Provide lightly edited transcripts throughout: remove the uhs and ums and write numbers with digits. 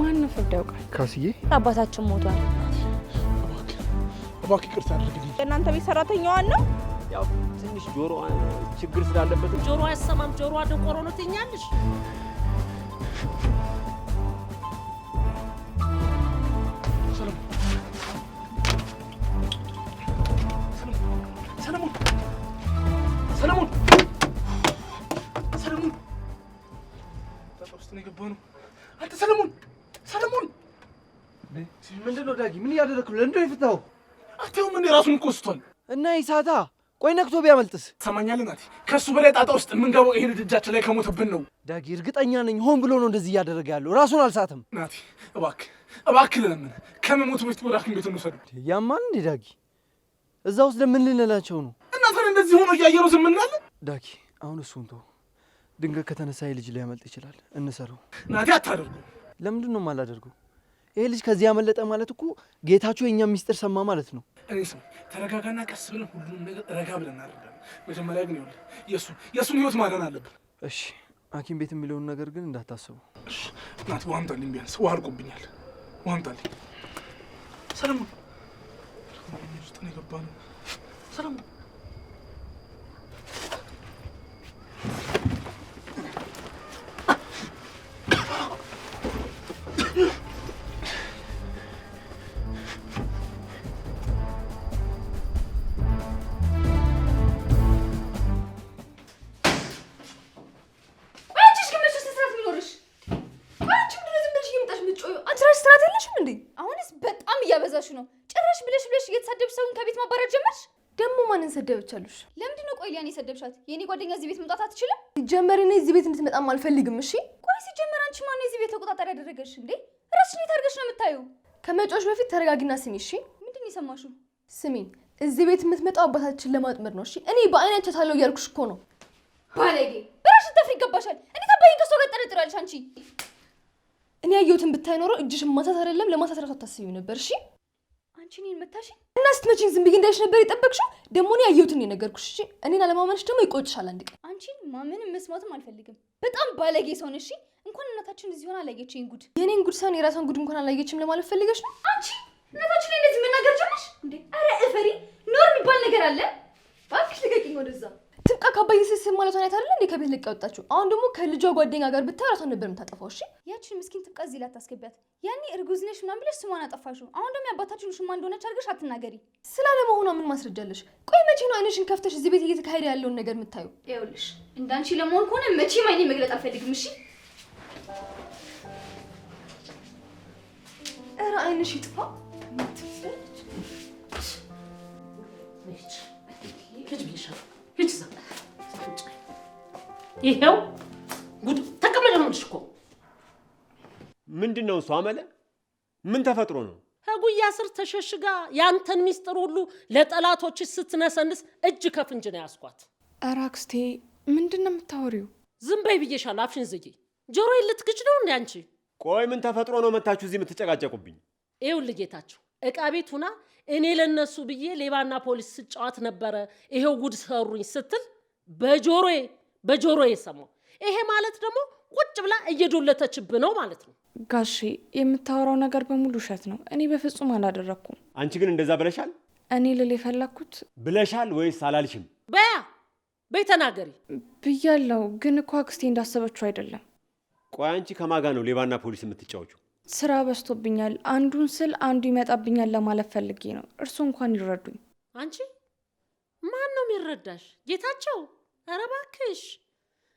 ማን ነው ፍርድ ያውቃል? ካስዬ አባታችን ሞቷል። እባክህ ይቅርታ አድርግልኝ። እናንተ ቤት ሰራተኛዋን ነው? ያው ትንሽ ጆሮ ችግር ስላለበት ጆሮ አይሰማም፣ ጆሮ ደንቆሮ ነው ትኛለሽ። ሰለሞን ተቆስቶ ነው የገባው ነው። አንተ ሰለሞን ምንድነው ዳጊ? ምን ያደረክሉ? ለምን ነው የፈታው? አትየው ምን ራሱን ቆስቷል። እና ይሳታ ቆይ ነክቶ ቢያመልጥስ? ሰማኛለህ ናቲ፣ ከሱ በላይ ጣጣ ውስጥ የምንገባው ይሄን እጃችን ላይ ከሞተብን ነው። ዳጊ እርግጠኛ ነኝ ሆን ብሎ ነው እንደዚህ እያደረገ ያለው። ራሱን አልሳተም። ናቲ እባክህ ለምን ከመሞቱ በፊት ወደ ሐኪም ቤት እንውሰዱ። ያማን እንዴ ዳጊ? እዛ ውስጥ ለምን ልንላቸው ነው? እናንተ እንደዚህ ሆኖ እያየነው ዝም እንላለን? ዳጊ አሁን እሱን ተው። ድንገት ከተነሳ ልጅ ሊያመልጥ ይችላል። እንሰረው። ናቲ አታደርጉ። ለምንድን ነው የማላደርገው? ይሄ ልጅ ከዚህ ያመለጠ ማለት እኮ ጌታቸው የኛ ሚስጥር ሰማ ማለት ነው። እኔ ሰው ተረጋጋና ቀስ ብለን ሁሉንም ነገር ረጋ ብለን እናደርጋለን። መጀመሪያ ግን ይኸውልህ የእሱን ህይወት ማዳን አለብን። እሺ ሐኪም ቤት የሚለውን ነገር ግን እንዳታስቡ። እሺ ናቲ ውሃ አምጣልኝ፣ ቢያንስ ውሃ አልቆብኛል። ውሃ አምጣልኝ። ሰለሞን ውስጥ ነው የገባነው። ሰለሞን ነው ጭራሽ ብለሽ እየተሳደብሽ ሰውን ከቤት ማባረር ጀመርሽ። ደግሞ ማንን ሰደበቻለሽ? ለምንድን ነው ቆይ ሊያን የሰደብሻት? የኔ ጓደኛ እዚህ ቤት መምጣት አትችልም? ሲጀመር እኔ እዚህ ቤት እንድትመጣም አልፈልግም። እሺ ቆይ ሲጀመር አንቺ ማን ነው እዚህ ቤት ተቆጣጣሪ ያደረገሽ እንዴ? ራስሽን የታርገሽ ነው የምታዩ? ከመጮሽ በፊት ተረጋጊና ስሚ። እሺ ምንድን ነው የሰማሽው? ስሚ እዚህ ቤት የምትመጣው አባታችን ለማጥመድ ነው። እሺ እኔ በአይናቸው ታለው እያልኩሽ እኮ ነው። ባለጌ በራስሽ ተፍሪ ይገባሻል። እንዴት አባዬን ከሷ ጋር ጠረጥራለሽ አንቺ? እኔ ያየሁትን ብታይ ኖሮ እጅሽን ማሳት አይደለም ለማሳት ራሱ አታስቢው ነበር። እሺ አንቺ እኔን መታሽኝ እና ስትመጪኝ ዝም ብዬ እንዳይሽ ነበር የጠበቅሽው? ደግሞ እኔ ያየሁትን ነው የነገርኩሽ። እሺ እኔን አለማመንሽ ደግሞ ይቆጭሻል አንድ ቀን። አንቺን ማመንም መስማትም አልፈልግም። በጣም ባለጌ ሰው ነሽ። እሺ እንኳን እናታችን እዚህ ሆና አላየችኝ ጉድ። የኔን ጉድ ሳይሆን የራሷን ጉድ እንኳን አላየችም ለማለት ፈልገሽ ነው? አንቺ እናታችን ላይ እንደዚህ መናገር ጀመርሽ እንዴ? አረ እፈሪ። ኖር የሚባል ነገር አለ። እባክሽ ልቀቂኝ ወደዛ። ትብቃ ካባዬ ስስም ማለት ሆነ አይደል እንዴ ከቤት ልቅ ያወጣችሁ። አሁን ደግሞ ከልጇ ጓደኛ ጋር ብታይ ራሷን ነበር የምታጠፋው። እሺ ያቺን ምስኪን ትብቃ እዚህ ላታስገቢያት። ያኔ እርጉዝ ነሽ ምናምን ብለሽ ስሟን አጠፋሽው። አሁን ደግሞ ያባታችን ሽማ እንደሆነች አድርገሽ አትናገሪ። ስላለመሆኗ ምን ማስረጃለሽ? ቆይ መቼ ነው አይንሽን ከፍተሽ እዚህ ቤት እየተካሄደ ያለውን ነገር የምታዩ? ይኸውልሽ እንዳንቺ ለመሆን ከሆነ መቼም አይኔ መግለጥ አልፈልግም። እሺ ኧረ አይንሽ ይጥፋ። ይሄው ጉድ ተቀመጭ ነው እኮ። ምንድነው እሱ አመለ? ምን ተፈጥሮ ነው? ከጉያ ስር ተሸሽጋ ያንተን ሚስጥር ሁሉ ለጠላቶች ስትነሰንስ እጅ ከፍንጅ ነው ያስኳት። ኧረ አክስቴ ምንድነው የምታወሪው? ዝም በይ ብዬሻለሁ። አፍሽን ዝጊ። ጆሮዬን ልትግጭ ነው እንዴ አንቺ? ቆይ ምን ተፈጥሮ ነው መታችሁ እዚህ የምትጨቃጨቁብኝ? ይኸውልህ ጌታቸው እቃ ቤት ሁና እኔ ለነሱ ብዬ ሌባና ፖሊስ ስጫወት ነበረ ይሄው ጉድ ሰሩኝ ስትል በጆሮዬ ሰማሁ። ይሄ ማለት ደግሞ ቁጭ ብላ እየዶለተችብህ ነው ማለት ነው። ጋሼ የምታወራው ነገር በሙሉ ውሸት ነው። እኔ በፍጹም አላደረኩም። አንቺ ግን እንደዛ ብለሻል? እኔ ልል የፈለኩት ብለሻል ወይስ አላልሽም? በይ ተናገሪ ብያለሁ። ግን እኮ አክስቴ እንዳሰበችው አይደለም። ቆይ አንቺ ከማጋ ነው ሌባና ፖሊስ የምትጫወቹ? ስራ በዝቶብኛል። አንዱን ስል አንዱ ይመጣብኛል ለማለት ፈልጌ ነው። እርሱ እንኳን ይረዱኝ። አንቺ ማን ነው የሚረዳሽ? ጌታቸው? ኧረ እባክሽ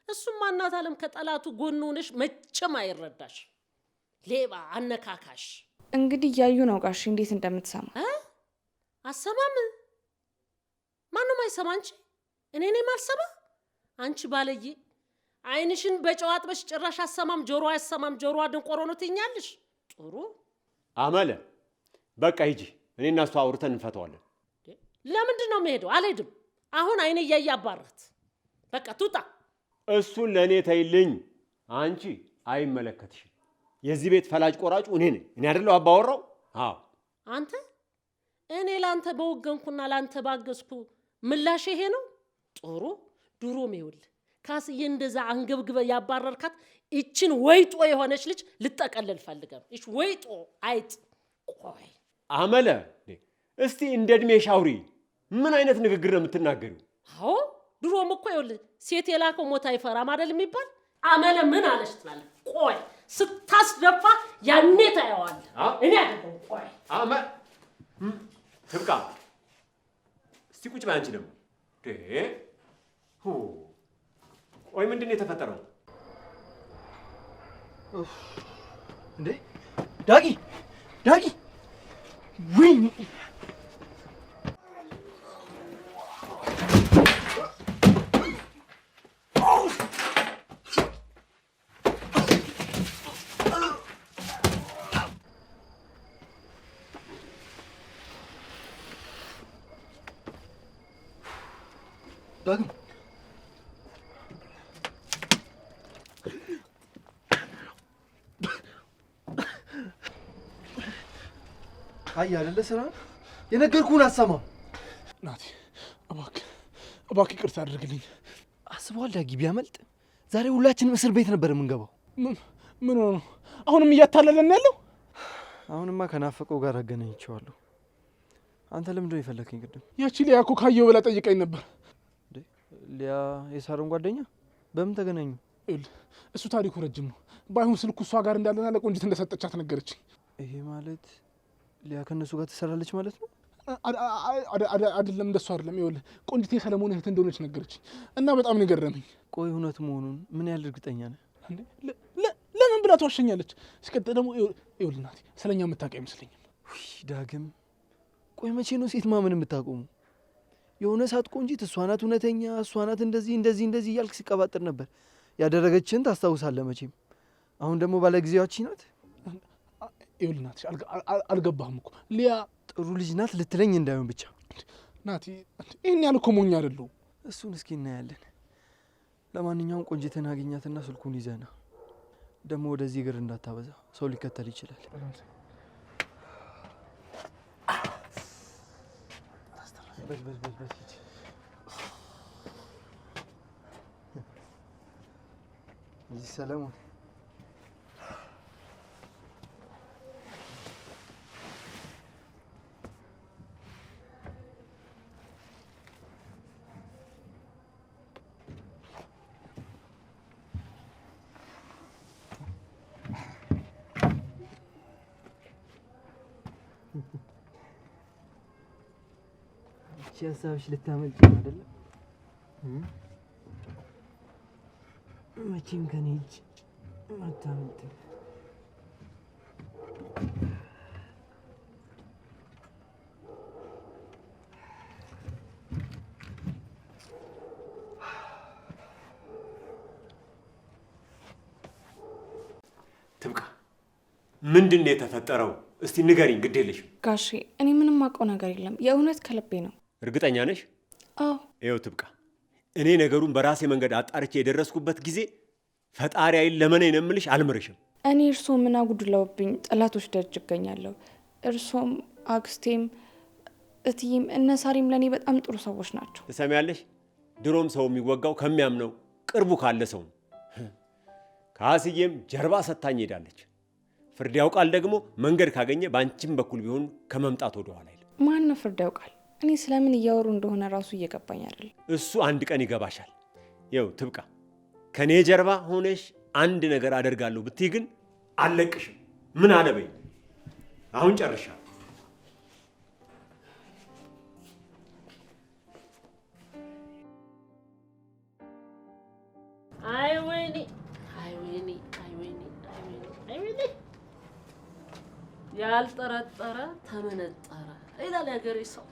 እሱም እናት ዓለም ከጠላቱ ጎን ሆነሽ መቼም አይረዳሽ። ሌባ አነካካሽ። እንግዲህ እያዩ ነው ጋሽ እንዴት እንደምትሰማ። አሰማም? ማንም አይሰማ። አንቺ እኔ ነኝ ማልሰማ? አንቺ ባለዬ አይንሽን በጨዋጥበሽ ጭራሽ አሰማም ጆሮ አይሰማም ጆሮ ድንቆሮ ነው ትኛለሽ። ጥሩ አመለ በቃ ሂጂ። እኔና እሱ አውርተን እንፈታዋለን። ለምንድን ነው የምሄደው? አልሄድም። አሁን አይኔ እያየ አባራት። በቃ ትውጣ። እሱን ለእኔ ተይልኝ። አንቺ አይመለከትሽም። የዚህ ቤት ፈላጭ ቆራጩ እኔ ነኝ። እኔ አይደለሁ አባወራው? አዎ አንተ። እኔ ላንተ በወገንኩና ላንተ ባገዝኩ ምላሽ ይሄ ነው? ጥሩ ድሮም ይኸውልህ ካስዬ እንደዛ አንገብግበ ያባረርካት እችን ወይጦ የሆነች ልጅ ልጠቀልል ፈልገም እሺ ወይጦ አይጥ ቆይ አመለ እስቲ እንደ እድሜ ሻውሪ ምን አይነት ንግግር ነው የምትናገሪው? አዎ ድሮም እኮ ይኸውልህ ሴት የላከው ሞት አይፈራም አይደል የሚባል አመለ ምን አለሽ ትላለህ? ቆይ ስታስደፋ ያኔ ታየዋለህ። እኔ አይደለም ቆይ ትብቃ እስቲ ቁጭ በይ አንቺ ደግሞ ቆይ ምንድን ነው የተፈጠረው? እንዴ ዳጊ ወይኔ ዳግም አይ አይደለ ስራ የነገርኩህን አሰማም። ናቲ እባክህ ይቅርታ አድርግልኝ። አስበዋል ዳጊ ቢያመልጥ ዛሬ ሁላችንም እስር ቤት ነበር የምንገባው። ምን ሆኖ አሁንም እያታለለን ያለው? አሁንማ ከናፈቀው ጋር አገናኝቼዋለሁ። አንተ ለምንድነው የፈለከኝ? ቅድም ያቺ ሊያ እኮ ካየው ብላ ጠይቀኝ ነበር። ሊያ የሳሮን ጓደኛ? በምን ተገናኙ? እሱ ታሪኩ ረጅም ነው። ባይሆን ስልኩ እሷ ጋር እንዳለና ለቆንጂት እንደሰጠቻት ነገረችኝ። ይሄ ማለት ሊያ ከነሱ ጋር ትሰራለች ማለት ነው? አይደለም እንደሱ አይደለም። ይኸውልህ ቆንጂት የሰለሞን እህት እንደሆነች ነገረችኝ እና በጣም ነው የገረመኝ። ቆይ እውነት መሆኑን ምን ያህል እርግጠኛ ነህ? ለምን ብላ ትዋሸኛለች? ሲቀጥል ደግሞ ይኸውልህ ናቲ ስለኛ የምታውቅ አይመስለኝም። ዳግም ቆይ መቼ ነው ሴት ማመን የምታቆሙ? የሆነ ሰዓት ቆንጂት እሷ ናት እውነተኛ፣ እሷ ናት እንደዚህ እያልክ ሲቀባጥር ነበር። ያደረገችን ታስታውሳለህ መቼም። አሁን ደግሞ ባለጊዜያችን ናት። ይኸውልህ ናቲ አልገባህም እኮ ሊያ ጥሩ ልጅ ናት ልትለኝ እንዳይሆን ብቻ። ናቲ ይህን ያህል እኮ ሞኝ አይደለሁም። እሱን እስኪ እናያለን። ለማንኛውም ቆንጂትን አግኛትና ስልኩን ይዘና ደግሞ ወደዚህ እግር እንዳታበዛ፣ ሰው ሊከተል ይችላል። ይህ ሰለሞን ሀሳብሽ ልታመልጭ ነው አይደለ? መቼም ከኔ እጅ አታመልጥም። ትብቃ ምንድን ነው የተፈጠረው? እስቲ ንገሪኝ። ግድ የለሽም ጋሼ። እኔ ምንም አውቀው ነገር የለም። የእውነት ከልቤ ነው። እርግጠኛ ነሽ? አዎ። ይኸው ትብቃ እኔ ነገሩን በራሴ መንገድ አጣርቼ የደረስኩበት ጊዜ ፈጣሪ አይል ለመነኝ ነው የምልሽ። አልምርሽም። እኔ እርሶ ምን አጉድለውብኝ ጠላቶች ደጅ እገኛለሁ። እርሶም አክስቴም እትዬም እነ ሳሪም ለእኔ በጣም ጥሩ ሰዎች ናቸው። ትሰሚያለሽ? ድሮም ሰው የሚወጋው ከሚያምነው ቅርቡ ካለ ሰው ነው። ካስዬም ጀርባ ሰታኝ ሄዳለች። ፍርድ ያውቃል ደግሞ መንገድ ካገኘ በአንቺም በኩል ቢሆን ከመምጣት ወደ ኋላ አይልም። ማን ነው ፍርድ ያውቃል? እኔ ስለምን እያወሩ እንደሆነ ራሱ እየገባኝ አይደለም። እሱ አንድ ቀን ይገባሻል። ይኸው ትብቃ ከኔ ጀርባ ሆነሽ አንድ ነገር አደርጋለሁ ብትይ ግን አልለቅሽም። ምን አለበይ። አሁን ጨርሻለሁ። ያልጠረጠረ ተመነጠረ ይላል ያገሬ ሰው።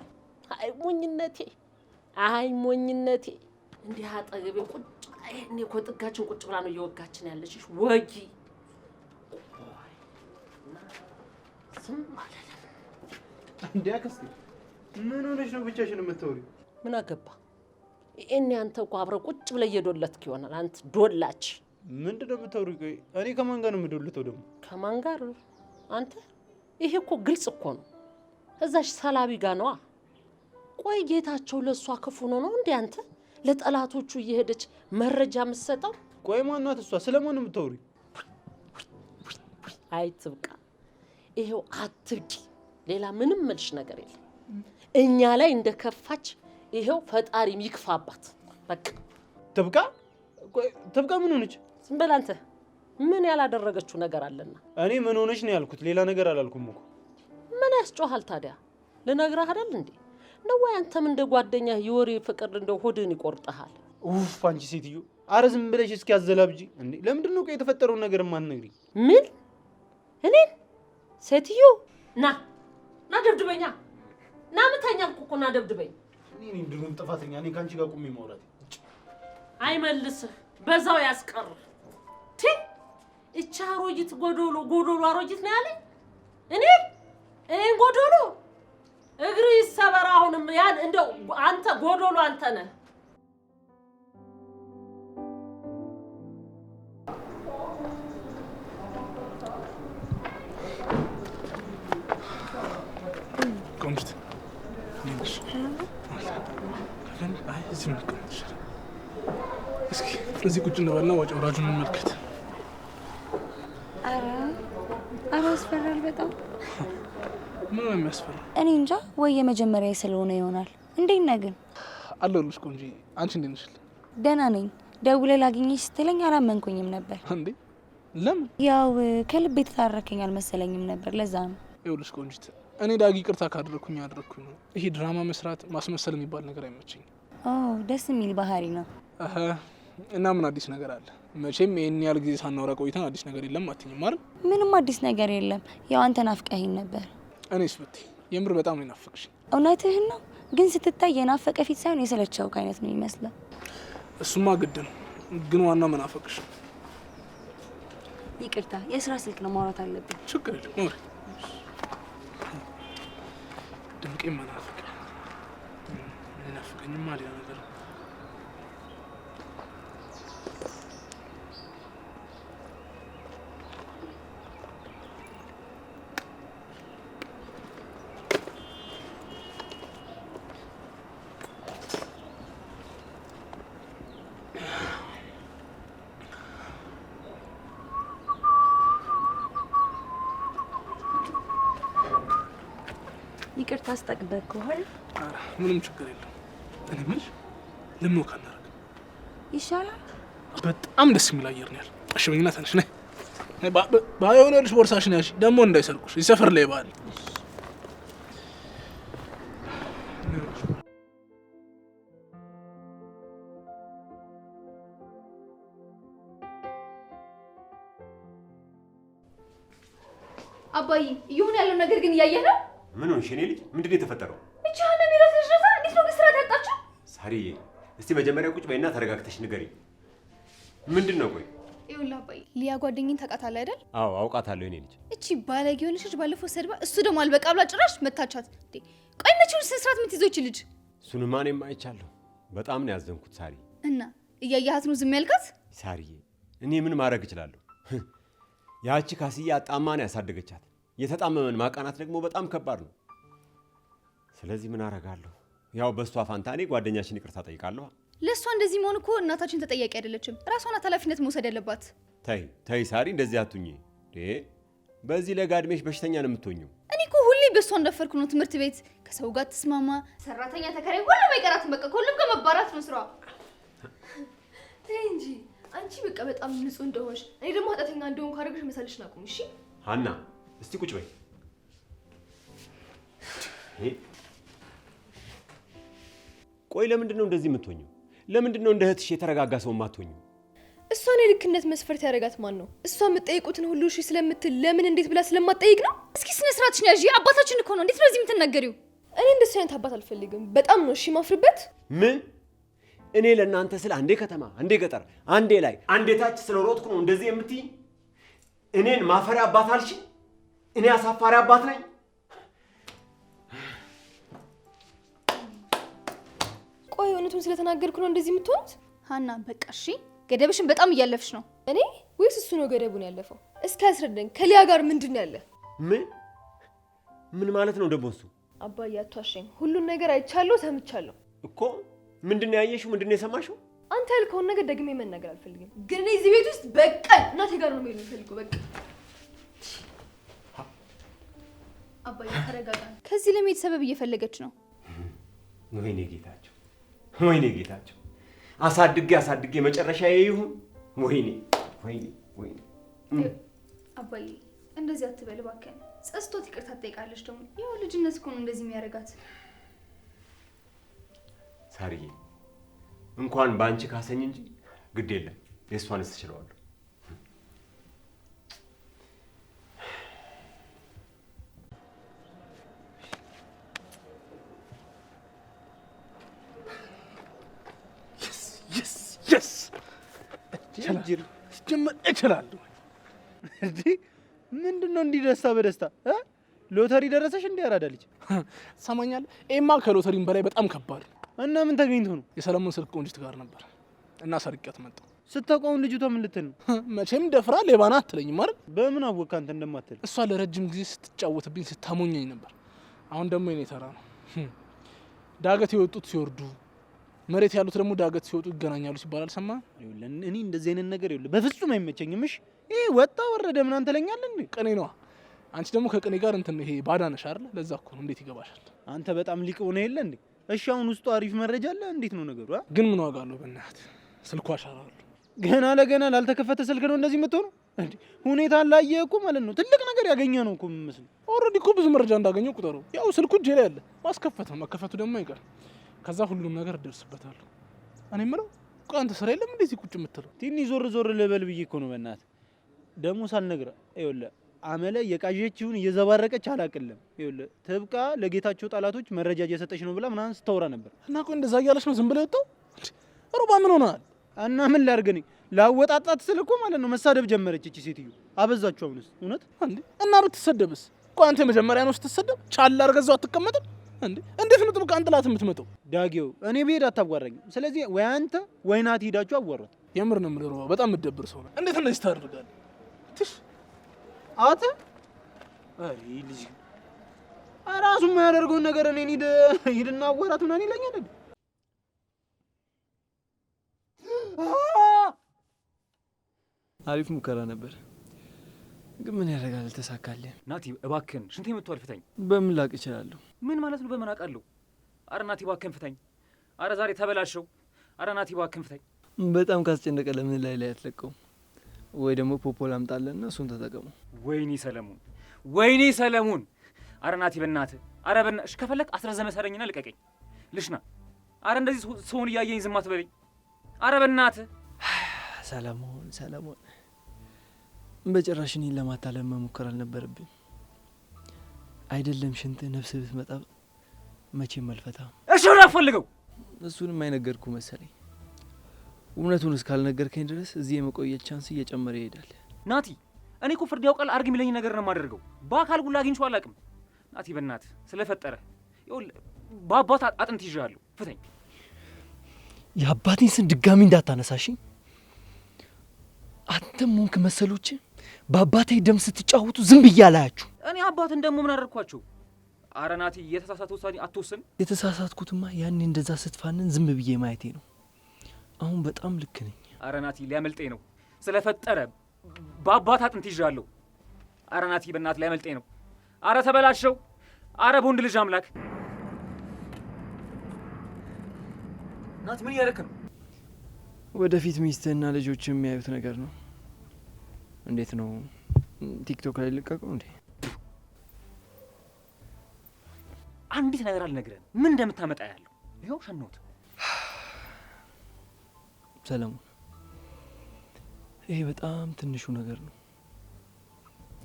አይ ሞኝነቴ እንዲህ አጠገቤ ቁጭ እኔ እኮ ጥጋችን ቁጭ ብላ ነው እየወጋችን ያለችሽ ወጊ። ስም ማለት እንዴ አክስቴ ምን ሆነሽ ነው ብቻሽን የምትወሪው? ምን አገባ? እኔ አንተ እኮ አብረው ቁጭ ብለ እየዶለትክ ይሆናል። አንተ ዶላች ምንድነው የምትወሪው? ቆይ እኔ ከማን ጋር ነው የምዶልተው ደግሞ? ከማን ጋር አንተ? ይሄ እኮ ግልጽ እኮ ነው። እዛሽ ሰላቢ ጋር ነዋ። ቆይ ጌታቸው ለሷ ክፉ ነው እንዴ? አንተ ለጠላቶቹ እየሄደች መረጃ የምትሰጠው? ቆይ ማናት እሷ? ስለማን ነው የምታወሪ? አይ ትብቃ፣ ይሄው አትብቂ። ሌላ ምንም መልሽ ነገር የለም። እኛ ላይ እንደከፋች ይሄው ፈጣሪ ይክፋባት። በቃ ትብቃ። ቆይ ትብቃ ምን ሆነች? ዝም በል አንተ። ምን ያላደረገችው ነገር አለና? እኔ ምን ሆነች ነው ያልኩት፣ ሌላ ነገር አላልኩም እኮ። ምን ያስጮሃል ታዲያ? ልነግርህ አይደል እንዴ? ነው ወይ አንተም እንደ ጓደኛ የወሬ ፍቅር እንደው ሆድን ይቆርጠሃል? ኡፍ አንቺ ሴትዮ፣ አረ ዝም ብለሽ እስኪ አዘላብጂ እንዴ! ለምንድን ነው የተፈጠረውን ነገር ማንነግሪኝ? ምን? እኔ ሴትዮ? ና ደብድበኛ። ና ምታኛልኩ እኮ ና ደብድበኝ። እኔ እንደምን ጥፋተኛ ነኝ ካንቺ ጋር ቁሜ ማውራት? አይመልስህ፣ በዛው ያስቀር። እቻ አሮጊት ጎዶሎ አሮጊት ነው ያለኝ። እኔን ጎዶሎ እግር ይሰበር። አሁንም ያን እንደው አንተ ጎዶሎ አንተ ነህ። ቆንጅት ነሽ? አይ እዚህ ነው ቆንጅት። እስኪ እዚህ ቁጭ እንበልና ወጭ ወራጁን እንመልከት። አረ ያስፈራል በጣም። ምን ነው የሚያስፈራ? እኔ እንጃ፣ ወይ የመጀመሪያ ስለሆነ ይሆናል። እንዴት ነህ ግን? አለሁልሽ ቆንጂ። አንቺ እንዴት ነሽ? ደህና ነኝ። ደውለህ ላግኝሽ ስትለኝ አላመንኩኝም ነበር። እንዴ ለምን? ያው ከልብ የተታረከኝ አልመሰለኝም ነበር፣ ለዛ ነው። ይኸውልሽ ቆንጂት፣ እኔ ዳጊ ይቅርታ ካደረኩኝ አደረኩኝ ነው። ይሄ ድራማ መስራት ማስመሰል የሚባል ነገር አይመቸኝም። ደስ የሚል ባህሪ ነው። እና ምን አዲስ ነገር አለ? መቼም ይሄን ያህል ጊዜ ሳናወራ ቆይተን አዲስ ነገር የለም አትይኝም አይደል? ምንም አዲስ ነገር የለም። ያው አንተ ናፍቀኸኝ ነበር። እኔስ ብትይ የምር በጣም ነው ናፈቅሽኝ። እውነትህን ነው፣ ግን ስትታይ የናፈቀ ፊት ሳይሆን የሰለቸው አይነት ነው የሚመስለው። እሱማ ግድ ነው፣ ግን ዋናው መናፈቅሽ። ይቅርታ፣ የስራ ስልክ ነው፣ ማውራት አለብኝ። ችግር የለም ኖሪ። ድምቄ መናፈቅ ናፍቀኝማ ሌላ ነገር። ይቅርታ አስጠቅበቅ ከሆነ ምንም ችግር የለም። እኔ የምልሽ ለምን ነው ካናረግ ይሻላል? በጣም ደስ የሚል አየር ነው ያለው። እሺ በእኛ ተነሽ ነይ። ባይሆንልሽ ቦርሳሽን ያዥ፣ ደግሞ እንዳይሰርቁሽ። ይሰፈር ላይ ባል አባዬ እየሆነ ያለው ነገር ግን እያየህ ነው። ምን ሆንሽ? እኔ ልጅ ምንድን ነው የተፈጠረው? ብቻ ነው የሚረስ ልጅ ነው። እንዴት ነው ግን ስራ ታጣችሁ? ሳሪዬ እስቲ መጀመሪያ ቁጭ በይና ተረጋግተሽ ንገሪኝ። ምንድን ነው? ቆይ ይኸውልህ አባዬ፣ ሊያ ጓደኛዬን ታውቃታለህ አይደል? አዎ አውቃታለሁ። እኔ ልጅ እቺ ባለጌ የሆነች ልጅ ባለፈው ሰድባ፣ እሱ ደግሞ አልበቃ ብላ ጭራሽ መታቻት። ቆይ መቼ ነው ስንት የምትይዘው እቺ ልጅ? እሱንማ እኔም አይቻለሁ። በጣም ነው ያዘንኩት ሳሪ። እና እያያሃት ነው ዝም ያልካት? ሳሪዬ እኔ ምን ማድረግ እችላለሁ? ያቺ ካስዬ አጣማን ያሳደገቻት። የተጣመመን ማቃናት ደግሞ በጣም ከባድ ነው። ስለዚህ ምን አረጋለሁ? ያው በሷ ፋንታ እኔ ጓደኛሽን ይቅርታ ጠይቃለሁ። ለእሷ እንደዚህ መሆን እኮ እናታችን ተጠያቂ አይደለችም። ራሷ ናት ኃላፊነት መውሰድ ያለባት። ተይ ሳሪ፣ እንደዚህ አትሁኚ። በዚህ ለጋ እድሜሽ በሽተኛ ነው የምትሆኚው። እኔ እኮ ሁሌ በእሷ እንደፈርኩ ነው። ትምህርት ቤት ከሰው ጋር ትስማማ፣ ሰራተኛ፣ ተከራይ፣ ሁሉም አይቀራትም። በቃ ከሁሉም ጋር መባራት ነው ስራዋ። ተይ እንጂ አንቺ በቃ በጣም ንጹህ እንደሆንሽ፣ እኔ ደግሞ ኃጢአተኛ እንደሆንኩ አድርገሽ መሳልሽን አቁም። እሺ ሀና፣ እስቲ ቁጭ በይ። ቆይ ለምንድን ነው እንደዚህ የምትሆኚው? ለምንድን ነው እንደ እህትሽ የተረጋጋ ሰው የማትሆኚው? እሷን የልክነት መስፈርት ያደረጋት ማን ነው? እሷ የምትጠይቁትን ሁሉ እሺ ስለምትል ለምን እንዴት ብላ ስለማትጠይቅ ነው? እስኪ ስነ ስርዓትሽን ያዢ። አባታችን እኮ ነው። እንዴት ነው እዚህ የምትናገሪው? እኔ እንደሱ አይነት አባት አልፈልግም። በጣም ነው እሺ ማፍርበት። ምን? እኔ ለእናንተ ስለ አንዴ ከተማ አንዴ ገጠር አንዴ ላይ አንዴ ታች ስለሮጥኩ ነው እንደዚህ የምትይኝ? እኔን ማፈሪያ አባት አልሽ? እኔ አሳፋሪ አባት ነኝ? ቆይ እውነቱን ስለተናገርኩ ነው እንደዚህ የምትሆኑት? ሀና በቃ እሺ፣ ገደብሽን በጣም እያለፍሽ ነው። እኔ ወይስ እሱ ነው ገደቡን ያለፈው? እስኪ አስረዳኝ። ከሊያ ጋር ምንድን ያለ? ምን ማለት ነው ደግሞ እሱ? አባዬ አትዋሸኝ። ሁሉን ነገር አይቻለሁ፣ ሰምቻለሁ እኮ። ምንድነው ያየሽው? ምንድነው የሰማሽው? አንተ ያልከውን ነገር ደግሜ መናገር አልፈልግም፣ ግን እኔ እዚህ ቤት ውስጥ በቀን እናቴ ጋር ነው መሄድ የምፈልገው። በቃ አባዬ ተረጋጋ። ከዚህ ለመሄድ ሰበብ እየፈለገች ነው። ወይኔ ጌታቸው፣ ወይኔ ጌታቸው፣ አሳድጌ መጨረሻ ይሁን። ወይኔ ወይኔ ወይኔ። አባዬ እንደዚህ አትበል እባክህ። ጸስቶት ይቅርታ ትጠይቃለች። ደግሞ ያው ልጅነት እኮ ነው እንደዚህ የሚያደርጋት። ሳርዬ እንኳን ባንቺ ካሰኝ እንጂ ግድ የለም የእሷንስ ትችለዋለሁ። እችላለሁ። እንዴ ምንድነው እንዲህ ደስታ በደስታ ሎተሪ ደረሰሽ? እንዴ አራዳ ልጅ ሰማኛለህ? ኤማ ከሎተሪም በላይ በጣም ከባድ ነው። እና ምን ተገኝቶ ነው? የሰለሞን ስልክ ቆንጅት ጋር ነበር እና ሰርቄያት መጣሁ። ስታውቀውን ልጅቷ ምን ልትል ነው? መቼም ደፍራ ሌባ ናት አትለኝም አይደል? በምን አወቅ አንተ እንደማትል? እሷ ለረጅም ጊዜ ስትጫወትብኝ ስታሞኘኝ ነበር። አሁን ደግሞ የኔ ተራ ነው። ዳገት የወጡት ሲወርዱ መሬት ያሉት ደግሞ ዳገት ሲወጡ ይገናኛሉ ሲባል አልሰማህም? እኔ እንደዚህ አይነት ነገር በፍጹም አይመቸኝም። እሺ ይሄ ወጣ ወረደ ምናምን ትለኛለህ እንዴ? ቅኔ ነዋ። አንቺ ደግሞ ከቅኔ ጋር እንትን ይሄ ባዳ ነሽ አይደል? ለዛ እኮ ነው። እንዴት ይገባሻል? አንተ በጣም ሊቅ ሆነ የለ እንዴ? እሺ አሁን ውስጡ አሪፍ መረጃ አለ። እንዴት ነው ነገሩ? ግን ምን ዋጋ አለው? በእናትህ ስልኳ አሻራሉ። ገና ለገና ላልተከፈተ ስልክ ነው እንደዚህ የምትሆነው እንዴ? ሁኔታ ላየህ እኮ ማለት ነው ትልቅ ነገር ያገኘ ነው እኮ የሚመስለው። ኦልሬዲ እኮ ብዙ መረጃ እንዳገኘው ቁጠሩ። ያው ስልኩ እጄ ላይ አለ። ማስከፈት ነው፣ መከፈቱ ደግሞ አይቀር። ከዛ ሁሉንም ነገር እደርስበታለሁ። እኔ የምለው ቆይ አንተ ስራ የለም እንደዚህ ቁጭ የምትለው? ትንሽ ዞር ዞር ልበል ብዬ እኮ ነው። በእናትህ ደግሞ ሳልነግርህ ይኸውልህ አመለ የቃዠችውን እየዘባረቀች አላቅልም። ይኸውልህ ትብቃ ለጌታቸው ጠላቶች መረጃ እየሰጠች ነው ብላ ምናምን ስታወራ ነበር። እና ቆይ እንደዛ እያለች ነው ዝም ብለህ ወጣው? ሩባ ምን ሆነሃል? እና ምን ላድርግ እኔ ላወጣጣት ስል እኮ ማለት ነው መሳደብ ጀመረች እቺ ሴትዮ። አበዛችሁ አሁንስ እውነት እንዴ? እና ብትሰደብስ? ቆይ አንተ መጀመሪያ ነው ስትሰደብ ቻል አድርገህ አትቀመጥም እንዴ? እንዴት ነው ጥብቃ አንጥላት የምትመጣው? ዳጊው እኔ ብሄድ አታጓራኝም። ስለዚህ ወይ አንተ ወይ ናቲ ሄዳችሁ አዋሯት። የምር ነው የምልህ ሩባ፣ በጣም የምትደብር ሰው ነው። እንዴት እንደዚህ ታደርጋለህ? ትሽ አተ አይ ልጅ ራሱ የማያደርገውን ነገር እኔ ሂድና አዋራት ምናምን ይለኛል እንዴ? አሪፍ ሙከራ ነበር፣ ግን ምን ያደርጋል ተሳካልኝ። ናቲ እባክህን ሽንቴ መጥቷል፣ ፍታኝ። በምን ላቅ እችላለሁ? ምን ማለት ነው በምን አውቃለሁ? አረ ናቲ እባክህን ፍታኝ። አረ ዛሬ ተበላሸው። አረ ናቲ እባክህን ፍታኝ። በጣም ካስጨነቀ ለምን ላይ አትለቀውም? ወይ ደግሞ ፖፖ ላምጣለና እሱን ተጠቀሙ። ወይኔ ሰለሞን፣ ወይኔ ሰለሞን። አረ ናቲ በእናትህ፣ አረ በእናትህ ከፈለክ አስረዘመ ሰረኝና ልቀቀኝ። ልሽና አረ እንደዚህ ሰውን እያየኝ ዝም አትበለኝ። አረ በእናትህ ሰለሞን፣ ሰለሞን በጭራሽ እኔን ለማታለል መሞከር አልነበረብኝ። አይደለም ሽንት ነፍስ ብትመጣ መቼም አልፈታም። እሺ ነው አፈልገው። እሱንም አይነገርኩ መሰለኝ። እውነቱን እስካልነገርከኝ ድረስ እዚህ የመቆየት ቻንስ እየጨመረ ይሄዳል። ናቲ እኔ እኮ ፍርድ ያውቃል አርግ የሚለኝ ነገር ነው የማደርገው። በአካል ጉላ አግኝቼው አላውቅም። ናቲ በእናትህ ስለፈጠረ ይኸውልህ በአባት አጥንት ይዣለሁ፣ ፍተኝ። የአባቴን ስም ድጋሚ እንዳታነሳሽኝ። አንተም ሆንክ መሰሎች በአባቴ ደም ስትጫወቱ ዝም ብዬ አላያችሁ። እኔ አባትን ደግሞ ምን አደረኳቸው? አረ ናቲ የተሳሳተ ውሳኔ አትወስን። የተሳሳትኩትማ ያኔ እንደዛ ስትፋንን ዝም ብዬ ማየቴ ነው። አሁን በጣም ልክ ነኝ። አረ ናቲ ሊያመልጠኝ ነው። ስለፈጠረ በአባት አጥንት ይዣለሁ። አረ ናቲ በእናትህ ሊያመልጠኝ ነው። አረ ተበላሸው። አረ በወንድ ልጅ አምላክ ናቲ ምን እያደረክ ነው? ወደፊት ሚስትህና ልጆች የሚያዩት ነገር ነው። እንዴት ነው ቲክቶክ ላይ ልቀቀው እንዴ? አንዲት ነገር አልነግረን ምን እንደምታመጣ ያለው ይኸው ሸኖት። ሰለሞን ይሄ በጣም ትንሹ ነገር ነው።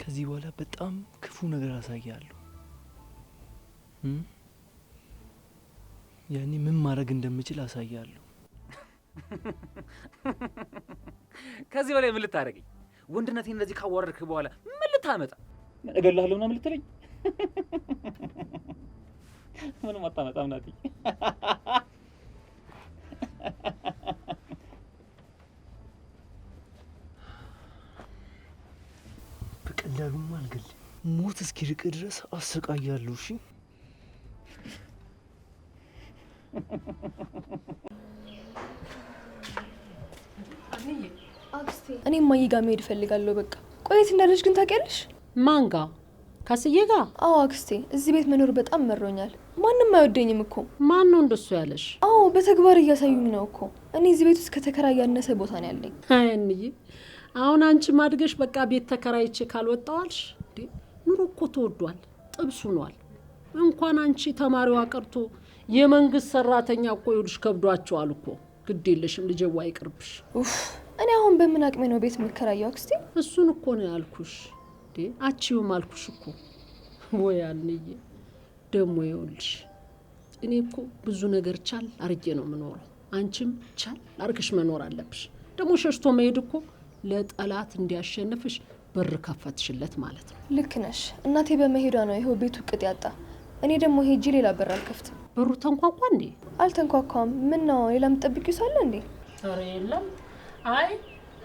ከዚህ በኋላ በጣም ክፉ ነገር አሳያለሁ። ያኔ ምን ማድረግ እንደምችል አሳያለሁ። ከዚህ በላይ ምን ልታደርገኝ? ወንድነቴን እንደዚህ ካዋረድክ በኋላ ምን ልታመጣ? እገልሃለሁ ምናምን ልትለኝ? ምንም አታመጣም ናቲ። በቀላሉም አልገልም። ሞት እስኪርቅ ድረስ አሰቃያለሁ። እሺ አንዬ አክስቴ እኔ እማዬ ጋር መሄድ እፈልጋለሁ። በቃ ቆየት እንዳለች ግን ታውቂያለሽ? ማን ጋር? ካስዬ ጋር? አዎ አክስቴ፣ እዚህ ቤት መኖር በጣም መሮኛል። ማንም አይወደኝም እኮ። ማን ነው እንደሱ ያለሽ? አዎ በተግባር እያሳዩኝ ነው እኮ። እኔ እዚህ ቤት ውስጥ ከተከራይ ያነሰ ቦታ ነው ያለኝ። አንዬ አሁን አንቺ ማድገሽ በቃ ቤት ተከራይቼ ካልወጣዋልሽ እንዴ? ኑሮ እኮ ተወዷል፣ ጥብስ ሆኗል። እንኳን አንቺ ተማሪዋ ቀርቶ የመንግስት ሰራተኛ እኮ ይኸውልሽ ከብዷቸዋል እኮ። ግድ የለሽም ልጄዋ ይቅርብሽ። ኡፍ እኔ አሁን በምን አቅሜ ነው ቤት የምከራየው አክስቴ? እሱን እኮ ነው ያልኩሽ። እንዴ አቺውም አልኩሽ እኮ። ወይ አንዬ ደግሞ ይኸውልሽ እኔ እኮ ብዙ ነገር ቻል አርጌ ነው የምኖረው። አንቺም ቻል አርግሽ መኖር አለብሽ። ደግሞ ሸሽቶ መሄድ እኮ ለጠላት እንዲያሸንፍሽ በር ከፈትሽለት ማለት ነው። ልክ ነሽ። እናቴ በመሄዷ ነው ይኸው ቤቱ ቅጥ ያጣ። እኔ ደግሞ ሄጄ ሌላ በር አልከፍትም። በሩ ተንኳኳ እንዴ? አልተንኳኳም። ምን ነው ሌላ የምትጠብቂው ሳለ እንዴ? ኧረ የለም። አይ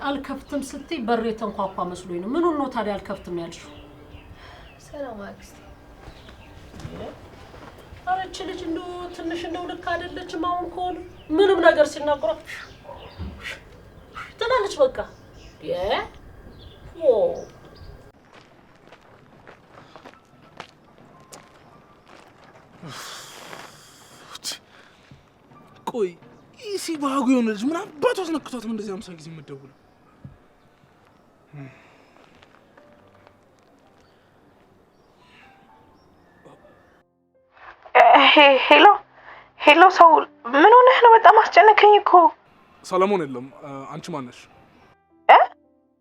አልከፍትም ስትይ በር የተንኳኳ መስሎኝ ነው። ምኑን ነው ታዲያ አልከፍትም ያልሽው? ሰላም አክስቴ። ኧረ እቺ ልጅ እንደው ትንሽ እንደው ልክ አይደለችም። አሁን ከሆነ ምንም ነገር ሲናገሯት ትላለች በቃ ቆይ ኢሲ ባጉ የሆነ ልጅ ምን አባቷ አስነክቷት እንደዚህ 50 ጊዜ የምትደውለው? ሄሎ ሄሎ፣ ሰው ምን ሆነህ ነው? በጣም አስጨነቀኝ እኮ። ሰለሞን የለም። አንቺ ማን ነሽ?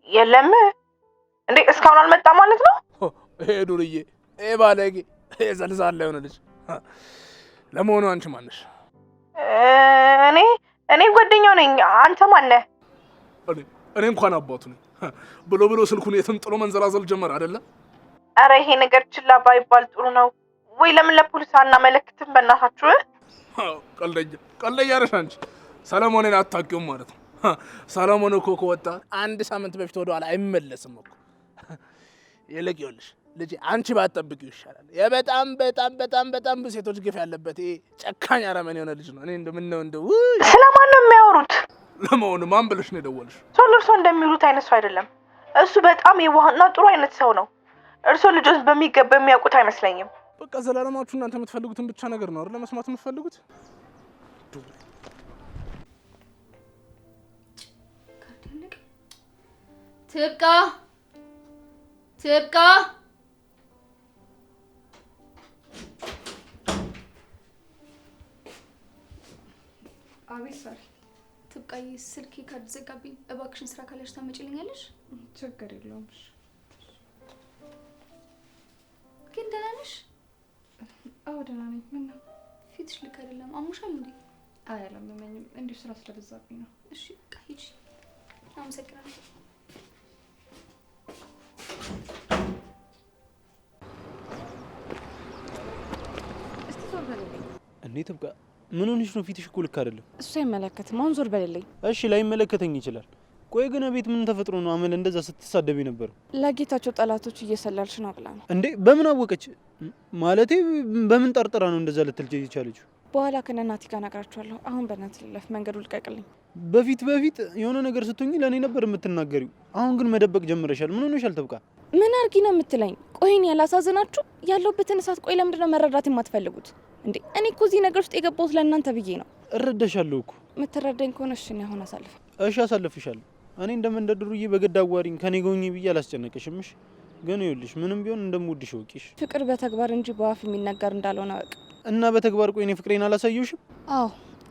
የለም እንዴ? እስካሁን አልመጣም ማለት ነው? ይሄ ዱርዬ፣ ይሄ ባለጌ፣ ይሄ ዘልዛላ የሆነ ልጅ። ለመሆኑ አንቺ ማን ነሽ? እኔ ጓደኛው ነኝ። አንተ ማን ነህ? እኔ እንኳን አባቱ ነኝ ብሎ ብሎ ስልኩን የትም ጥሎ መንዘላዘል ጀመረ አይደለ? አረ ይሄ ነገር ችላ ባይባል ጥሩ ነው ወይ? ለምን ለፖሊስ አናመለክትም? በእናታችሁ ቀልደኛ ነሽ አንቺ። ሰለሞንን አታውቂውም ማለት ነው። ሰለሞን እኮ ከወጣ 1 ሳምንት በፊት ወደ ኋላ አይመለስም እኮ። ይልቅ ይኸውልሽ ልጄ፣ አንቺ ባትጠብቂው ይሻላል። የበጣም በጣም በጣም በጣም ብዙ ሴቶች ግፍ ያለበት ይሄ ጨካኝ አረመኔ የሆነ ልጅ ነው። እኔ እንደው ስለማን ነው የሚያወሩት? ለመሆኑ ማን ብለሽ ነው የደወልሽ? ሰው እርሶ እንደሚሉት አይነት ሰው አይደለም። እሱ በጣም የዋህና ጥሩ አይነት ሰው ነው። እርሶ ልጆች በሚገባ የሚያውቁት አይመስለኝም። በቃ ዘላለማችሁ እናንተ የምትፈልጉትን ብቻ ነገር ነው አይደል መስማት የምትፈልጉት? ትብቃ። አቤት ሳሪ። ትብቃዬ፣ ስልኬ ካርድ ዘጋብኝ። እባክሽን ስራ ካለሽ ታመጪልኛለሽ? ችግር የለውም። ግን ደህና ነሽ? አዎ ደህና ነኝ። ምን ነው ፊትሽ ልክ አይደለም። አሞሻል እንዴ? አይ አላመመኝም፣ እንዲሁ ስራ ስለበዛብኝ ነው። እሺ በቃ ሂጂ። አመሰግናለሁ። እስቲ ዞር በልልኝ። እንዴ ትብቃ፣ ምን ሆነሽ ነው? ፊትሽ እኮ ልክ አይደለም። እሱ አይመለከትም። አሁን ዞር በልልኝ። እሺ ላይመለከተኝ ይችላል። ቆይ ግን ቤት ምን ተፈጥሮ ነው አመል እንደዛ ስትሳደብ ነበር? ለጌታቸው ጠላቶች እየሰላልሽ ነው ብላ ነው። እንዴ በምን አወቀች? ማለቴ በምን ጠርጥራ ነው እንደዛ ልትል የቻለችው? በኋላ ከነናቲ ጋር እነግራቸዋለሁ። አሁን በእናትህ ልለፍ፣ መንገዱ ልቀቅልኝ። በፊት የሆነ ነገር ስትሆኚ ለእኔ ነበር የምትናገሪው። አሁን ግን መደበቅ ጀምረሻል። ምን ሆነሻል ትብቃ? ምን አርጊ ነው የምትለኝ? ቆይን ያላሳዝናችሁ ያለሁበትን እሳት። ቆይ ለምንድን ነው መረዳት የማትፈልጉት እንዴ? እኔ እኮ እዚህ ነገር ውስጥ የገባሁት ለእናንተ ብዬ ነው። እረዳሻለሁ እኮ። የምትረዳኝ ከሆነ እሺ፣ አሁን አሳልፍ። እሺ አሳልፍሻለሁ። እኔ እንደምንደድሩዬ በግድ አዋሪኝ ከኔ ጎኝ ብዬ አላስጨነቅሽም። እሺ ግን ይኸውልሽ ምንም ቢሆን እንደምወድሽ ወቂሽ። ፍቅር በተግባር እንጂ በአፍ የሚነገር እንዳልሆነ አውቅ እና በተግባር ቆይ እኔ ፍቅሬን አላሳየውሽም? አዎ፣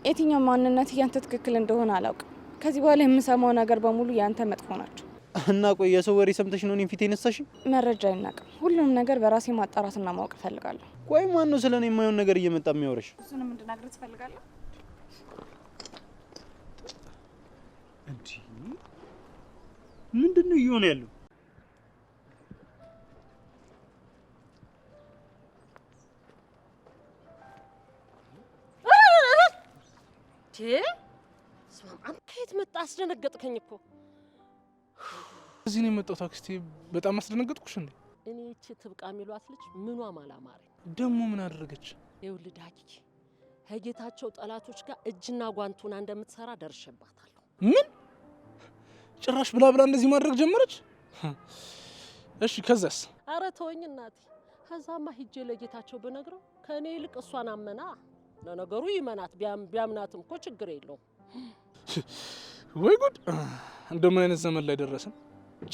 የትኛው ማንነት ያንተ ትክክል እንደሆነ አላውቅም። ከዚህ በኋላ የምሰማው ነገር በሙሉ ያንተ መጥፎ ናቸው። እና ቆይ የሰው ወሬ ሰምተሽ ነው እኔን ፊት የነሳሽ? መረጃ አይናቅም። ሁሉም ነገር በራሴ ማጣራትና ማወቅ እፈልጋለሁ። ቆይ ማን ነው ስለኔ የማይሆን ነገር እየመጣ የሚያወራሽ? እሱንም እንድናግር ትፈልጋለህ? እንዴ ምንድነው እየሆነ ያለው? አንተ ከየት መጣ? አስደነገጥከኝ እኮ። እዚህ ነው የመጣሁት አክስቴ። በጣም አስደነገጥኩሽ እንዴ? እኔ እቺ ትብቃ የሚሏት ልጅ ምኗም አላማረኝ። ደግሞ ምን አደረገች? ይኸውልህ ዳጊ፣ ከጌታቸው ጠላቶች ጋር እጅና ጓንቱና እንደምትሰራ ደርሼባታለሁ። ምን? ጭራሽ ብላ ብላ እንደዚህ ማድረግ ጀመረች። እሺ ከዛስ? አረ ተወኝ እናቴ። ከዛማ ሂጄ ለጌታቸው ብነግረው ከእኔ ይልቅ እሷን አመና። ለነገሩ ይመናት ቢያምናትም እኮ ችግር የለውም። ወይ ጉድ! እንደምን አይነት ዘመን ላይ ደረስን?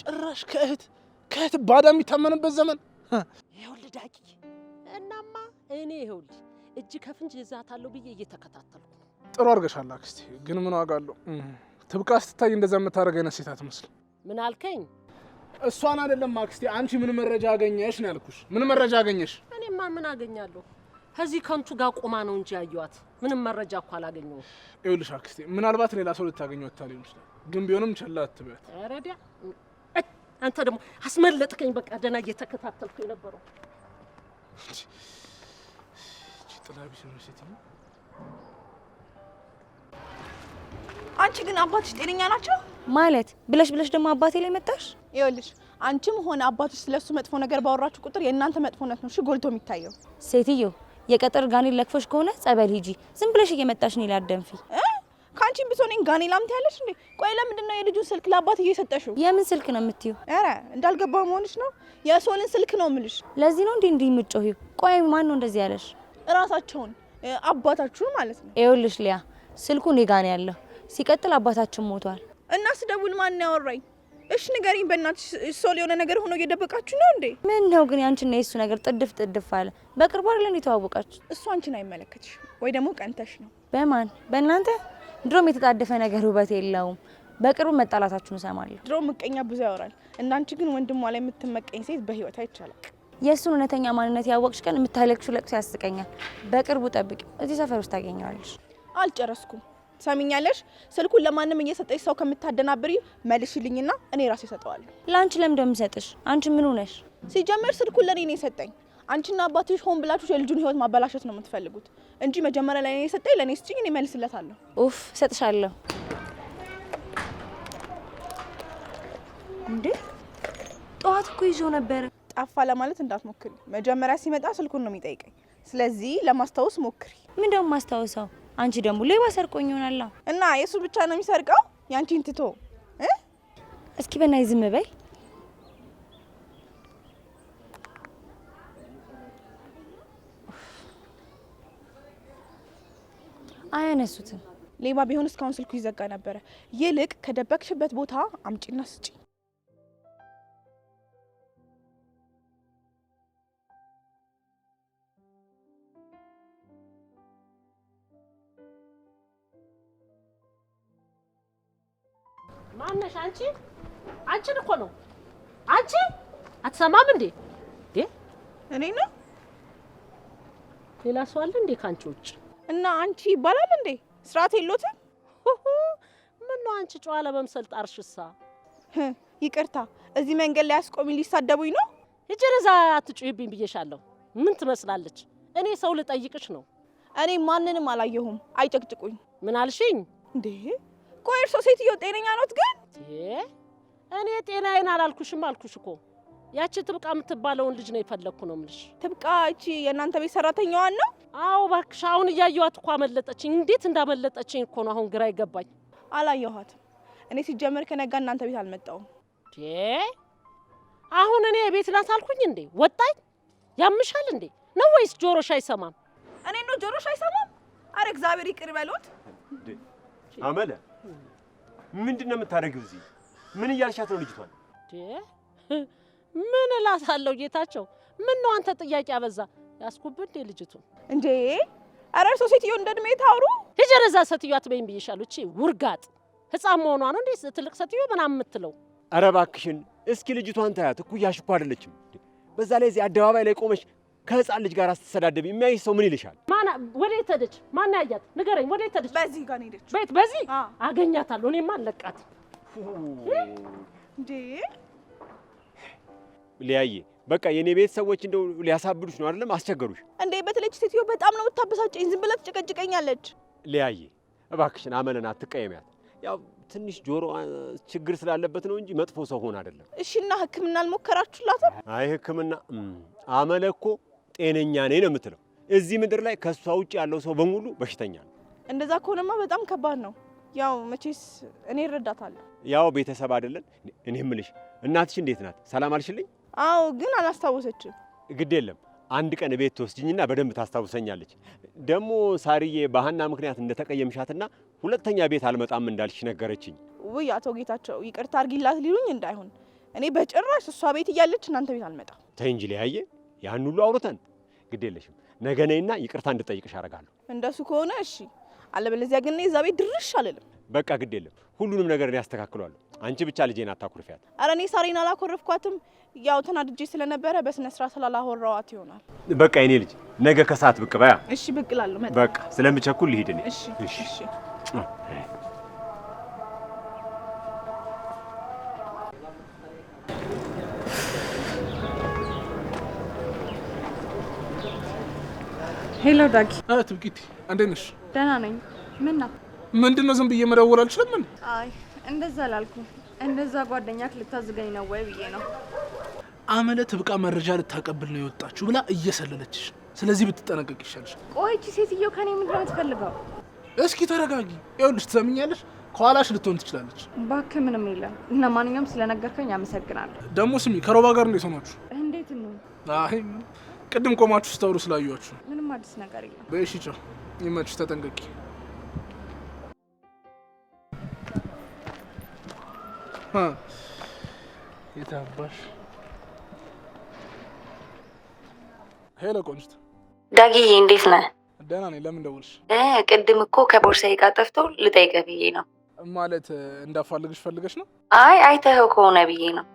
ጭራሽ ከእህት ባዳ የሚታመንበት ዘመን። ይኸውልህ ዳጊ፣ እናማ እኔ ይኸውልህ እጅ ከፍንጅ ይዛታለሁ ብዬ እየተከታተልኩ ነው። ጥሩ አድርገሻል አክስቴ። ግን ምን ዋጋ አለው? ትብቃ ስትታይ እንደዛ የምታደርግ አይነት ሴት አትመስልም። ምን አልከኝ? እሷን አይደለም አክስቴ፣ አንቺ ምን መረጃ አገኘሽ ነው ያልኩሽ። ምን መረጃ አገኘሽ? እኔማ ምን አገኛለሁ? ከዚህ ከንቱ ጋር ቆማ ነው እንጂ ያየኋት። ምንም መረጃ እኮ አላገኘሁም። ይኸውልሽ አክስቴ፣ ምናልባት ሌላ ሰው ልታገኘው ሊሆን ይችላል። ግን ቢሆንም ቸላ አትበያት። ረዲያ አንተ ደግሞ አስመለጥከኝ። በቃ ደህና እየተከታተልኩ የነበረው ጥላቢስ ነው ሴት ነው። አንቺ ግን አባትሽ ጤነኛ ናቸው ማለት ብለሽ ደግሞ አባቴ ላይ መጣሽ? ይኸውልሽ አንቺም ሆነ አባትሽ ስለሱ መጥፎ ነገር ባወራችሁ ቁጥር የእናንተ መጥፎነት ነው ጎልቶ የሚታየው። ሴትዮ የቀጠር ጋኔል ለክፎሽ ከሆነ ጸበል ሂጂ። ዝም ብለሽ እየመጣሽ ነው ላደንፊ። ካንቺ ብሶ ነኝ ጋኔል አምት ያለሽ እንዴ? ቆይ ለምንድን ነው የልጁን ስልክ ለአባትዬ የሰጠሽው? የምን ስልክ ነው የምትዩ? ኧረ እንዳልገባው መሆንሽ ነው። የሶልን ስልክ ነው የምልሽ። ለዚህ ነው እንዴ የምትጮሂው? ቆይ ማን ነው እንደዚህ ያለሽ? እራሳቸውን አባታችሁን ማለት ነው። ይኸውልሽ ሊያ ስልኩ እኔ ጋር ነው ያለው። ሲቀጥል አባታችን ሞቷል። እና ስደውል ማን ያወራኝ? እሺ ንገሪኝ በእናትሽ። ሶል የሆነ ነገር ሆኖ እየደበቃችሁ ነው እንዴ? ምን ነው ግን ያንቺና የሱ ነገር ጥድፍ አለ። በቅርቡ አይደል የተዋወቃችሁ? እሱ አንቺን አይመለከትሽ ወይ ደግሞ ቀንተሽ ነው። በማን በእናንተ? ድሮም የተጣደፈ ነገር ውበት የለውም። በቅርቡ መጣላታችሁን እሰማለሁ። ድሮ ምቀኛ ብዙ ያወራል። እናንቺ ግን ወንድሟ ላይ የምትመቀኝ ሴት በህይወት አይቻልም። የእሱን እውነተኛ ማንነት ያወቅሽ ቀን የምታለቅሽው ለቅሶ ያስቀኛል። በቅርቡ ጠብቂ፣ እዚህ ሰፈር ውስጥ ታገኘዋለሽ። አልጨረስኩም። ሰሚኛለሽ? ስልኩን ለማንም እየሰጠሽ ሰው ከምታደናብሪ መልሽልኝና እኔ ራሴ እሰጠዋለሁ። ለአንቺ ለምን እንደምሰጥሽ? አንቺ ምን ሆነሽ? ሲጀመር ስልኩን ለኔ ነው የሰጠኝ። አንቺና አባትሽ ሆን ብላችሁ የልጁን ህይወት ማበላሸት ነው የምትፈልጉት እንጂ መጀመሪያ ላይ ነው የሰጠኝ። ለኔ ስጪኝ፣ እኔ መልስለታለሁ። ኡፍ እሰጥሻለሁ። እንዴ ጠዋት እኮ ይዞ ነበር። ጠፋ ለማለት እንዳትሞክሪ። መጀመሪያ ሲመጣ ስልኩን ነው የሚጠይቀኝ። ስለዚህ ለማስታወስ ሞክሪ። ምን ደሞ ማስታወሰው? አንቺ ደግሞ ሌባ ሰርቆኝ ይሆናል። እና የሱ ብቻ ነው የሚሰርቀው ያንቺን ትቶ? እስኪ በእናትሽ ዝም በይ። አያነሱትም። ሌባ ቢሆን እስካሁን ስልኩ ይዘጋ ነበረ። ይልቅ ከደበቅሽበት ቦታ አምጪና ስጪ። ማነሽ አንቺ? አንቺን እኮ ነው። አንቺ አትሰማም እንዴ? እኔ ነው? ሌላ ሰው አለ እንዴ ካንቺ ውጭ? እና አንቺ ይባላል እንዴ? ስርዓት የሎትም? ምን ነው አንቺ ጨዋ ለመምሰል ጣርሽሳ? ይቅርታ፣ እዚህ መንገድ ላይ አስቆሚ ሊሳደቡኝ ነው። እጀረዛ አትጩይብኝ ብዬሻለሁ። ምን ትመስላለች? እኔ ሰው ልጠይቅሽ ነው። እኔ ማንንም አላየሁም። አይጨቅጭቁኝ። ምን አልሽኝ እንዴ? ቆይ እርሶ ሴትዮ ጤነኛ ኖት ግን? እኔ ጤናዬን አላልኩሽም አልኩሽ እኮ። ያቺ ትብቃ የምትባለውን ልጅ ነው የፈለግኩ ነው የምልሽ። ትብቃ እቺ የእናንተ ቤት ሰራተኛዋን ነው? አዎ እባክሽ። አሁን እያየኋት እኮ አመለጠችኝ። እንዴት እንዳመለጠችኝ እኮ ነው አሁን ግራ ይገባኝ። አላየኋትም። እኔ ሲጀመር ከነጋ እናንተ ቤት አልመጣሁም። አሁን እኔ ቤት ናት አልኩኝ እንዴ? ወጣኝ? ያምሻል እንዴ ነው ወይስ ጆሮሽ አይሰማም? እኔ ነው ጆሮሽ አይሰማም? አረ እግዚአብሔር ይቅር በሉት። አመለ ምንድነው የምታደርጊው እዚህ? ምን እያልሻት ነው ልጅቷን? ምን እላታለሁ ጌታቸው? ምን ነው አንተ ጥያቄ አበዛ? ያስኩብህ እንዴ ልጅቱን እንዴ? አረ እርሶ ሴትዮ እንደ እድሜ ታውሩ። ሂጀረዛ ሴትዮ አትበይኝ ብዬሻለሁ። እቺ ውርጋጥ ህፃን መሆኗ ነው እንዴ ትልቅ ሴትዮ ምናምን የምትለው? ኧረ እባክሽን እስኪ ልጅቷን ታያት። እኩያሽ እኮ አይደለችም። በዛ ላይ እዚህ አደባባይ ላይ ቆመሽ ከህፃን ልጅ ጋር ስትሰዳደብ የሚያይሽ ሰው ምን ይልሻል? ማና ወዴት ሄደች? ማን ያያት? ንገረኝ፣ ወዴት ሄደች? በዚህ ጋር ሄደች። ቤት በዚህ አገኛታለሁ። እኔማ አለቃት እንዴ? ሊያዬ በቃ የኔ ቤት ሰዎች እንደው ሊያሳብዱሽ ነው አይደለም? አስቸገሩሽ እንዴ? በተለች ሴትዮ በጣም ነው የምታበሳጨኝ። ዝም ብላ ትጨቀጭቀኛለች። ሊያዬ እባክሽን አመለን አትቀየሚያት። ያው ትንሽ ጆሮ ችግር ስላለበት ነው እንጂ መጥፎ ሰው ሆነ አይደለም። እሺና ሕክምና አልሞከራችሁላትም? አይ ሕክምና አመለ እኮ ጤነኛ ነኝ ነው የምትለው። እዚህ ምድር ላይ ከሷ ውጭ ያለው ሰው በሙሉ በሽተኛ ነው። እንደዛ ከሆነማ በጣም ከባድ ነው። ያው መቼስ እኔ እረዳታለሁ። ያው ቤተሰብ አይደለን? እኔ እምልሽ እናትሽ እንዴት ናት? ሰላም አልሽልኝ? አዎ ግን አላስታወሰችም። ግድ የለም አንድ ቀን ቤት ትወስጂኝና በደንብ ታስታውሰኛለች። ደግሞ ሳርዬ በሀና ምክንያት እንደተቀየምሻትና ሁለተኛ ቤት አልመጣም እንዳልሽ ነገረችኝ። ውይ አቶ ጌታቸው ይቅርታ አድርጊላት ሊሉኝ እንዳይሆን። እኔ በጭራሽ እሷ ቤት እያለች እናንተ ቤት አልመጣም። ተይ እንጂ ሊያየ ያን ሁሉ አውርተን ግድ የለሽም። ነገ ነይና ይቅርታ እንድጠይቅሽ አደርጋለሁ። እንደሱ ከሆነ እሺ፣ አለበለዚያ ግን እዛ ቤት ድርሽ አልልም። በቃ ግድ የለም ሁሉንም ነገር እኔ ያስተካክሏለሁ። አንቺ ብቻ ልጄን አታኩርፊያት። ኧረ እኔ ሳሪን አላኮረፍኳትም። ያው ተናድጄ ስለነበረ በስነ ስርዓት ስላላወራኋት ይሆናል። በቃ የኔ ልጅ ነገ ከሰዓት ብቅ በያ። እሺ ብቅ እላለሁ። መጣ በቃ ስለምቸኩል ልሂድ እኔ። እሺ እሺ። ሄሎ ዳጊ። ትብቂቲ እንዴት ነሽ? ደህና ነኝ። ምን ነው? ምንድን ነው ዝም ብዬ መደወል አልችልም? ምን? አይ እንደዛ አላልኩም። እንደዛ ጓደኛክ ልታዝገኝ ነው ወይ ብዬ ነው። አመለ ትብቃ መረጃ ልታቀብል ነው የወጣችሁ ብላ እየሰለለችሽ፣ ስለዚህ ብትጠነቀቅ ይሻልሽ። ቆይ እቺ ሴትዮ ከኔ ምንድን ነው የምትፈልገው? እስኪ ተረጋጊ። ይኸውልሽ ትሰምኛለሽ፣ ከኋላሽ ልትሆን ትችላለች። እባክህ ምንም የለም። ለማንኛውም ስለነገርከኝ አመሰግናለሁ። ደግሞ ስሚ፣ ከሮባ ጋር እንዴት ሆናችሁ? እንዴት ነው? አይ ቅድም ቆማችሁ ስታወሩ ስላዩዋችሁ። ምንም አዲስ ነገር የለም። በእሺ ቻው፣ ይመችሽ፣ ተጠንቀቂ። የታባሽ ሄሎ ቆንጅት። ዳጊዬ እንዴት ነህ? ደህና ነኝ። ለምን ደውልሽ? ቅድም እኮ ከቦርሳዬ ጋር ጠፍቶ ልጠይቅህ ብዬ ነው። ማለት እንዳፋልግሽ ፈልገሽ ነው? አይ አይተኸው ከሆነ ብዬ ነው።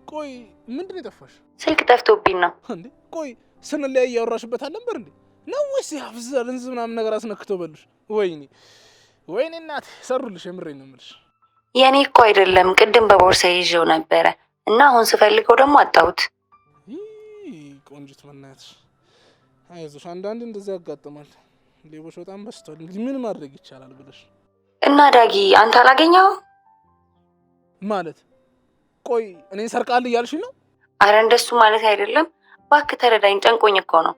ቆይ ምንድን ነው የጠፋሽ? ስልክ ጠፍቶብኝ ነው። እንዴ ቆይ ስንለያይ እያወራሽበት አልነበር እንዴ? ነው ወይስ ያፍዝ ርንዝ ምናምን ነገር አስነክቶ በሉሽ? ወይኔ ወይኔ እናቴ ሰሩልሽ። የምሬን ነው የምልሽ። የኔ እኮ አይደለም፣ ቅድም በቦርሳዬ ይዤው ነበረ እና አሁን ስፈልገው ደግሞ አጣሁት። ቆንጅት በእናትሽ አይዞሽ፣ አንዳንዴ እንደዚህ ያጋጥማል። ሌቦች በጣም በዝተዋል። እንግዲህ ምን ማድረግ ይቻላል ብለሽ እና ዳጊ አንተ አላገኘኸውም ማለት? ቆይ እኔን ሰርቃል እያልሽ ነው? አረ እንደሱ ማለት አይደለም። እባክህ ተረዳኝ፣ ጨንቆኝ እኮ ነው።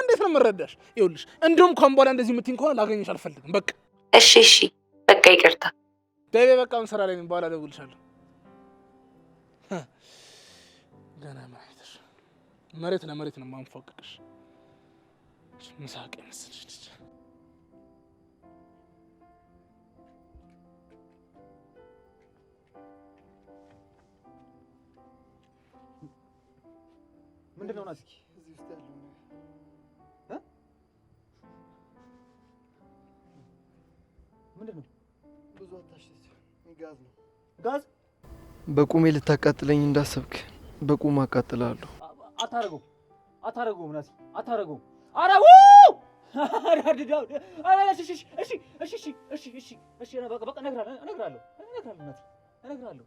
እንዴት ነው የምረዳሽ? ይኸውልሽ እንደውም ካሁን በኋላ እንደዚህ የምትይኝ ከሆነ ላገኘሽ አልፈልግም። በቃ እሺ እሺ፣ በቃ ይቅርታ። ቤቤ በቃ ምን ስራ ላይ ነኝ፣ በኋላ እደውልልሻለሁ። ገና ማይተሽ መሬት ለመሬት ነው የማንፏቅቅሽ። ምሳቅ መስልሽ ልጅ ምንድን ነው ናዝኪ? እዚህ ውስጥ ያለው ምንድን ነው? ብዙ አታሽሽ። ጋዝ ነው። ጋዝ? በቁሜ ልታቃጥለኝ እንዳሰብክ በቁም አቃጥላለሁ። አታረገውም፣ አታረገውም ናዝኪ፣ አታረገውም። አራው አራድዳው አራሽ እሺ እሺ እሺ እሺ እሺ እሺ በቃ እነግራለሁ እነግራለሁ።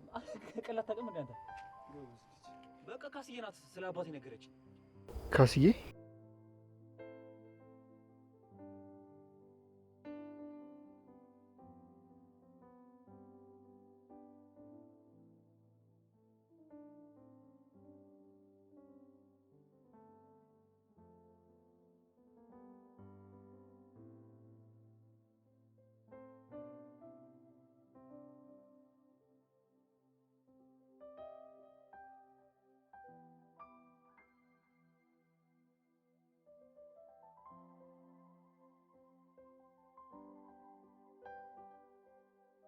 ቀላል ታውቅም እንደ አንተ። በቃ ካስዬ ናት ስለ አባቴ ነገረች። ካስዬ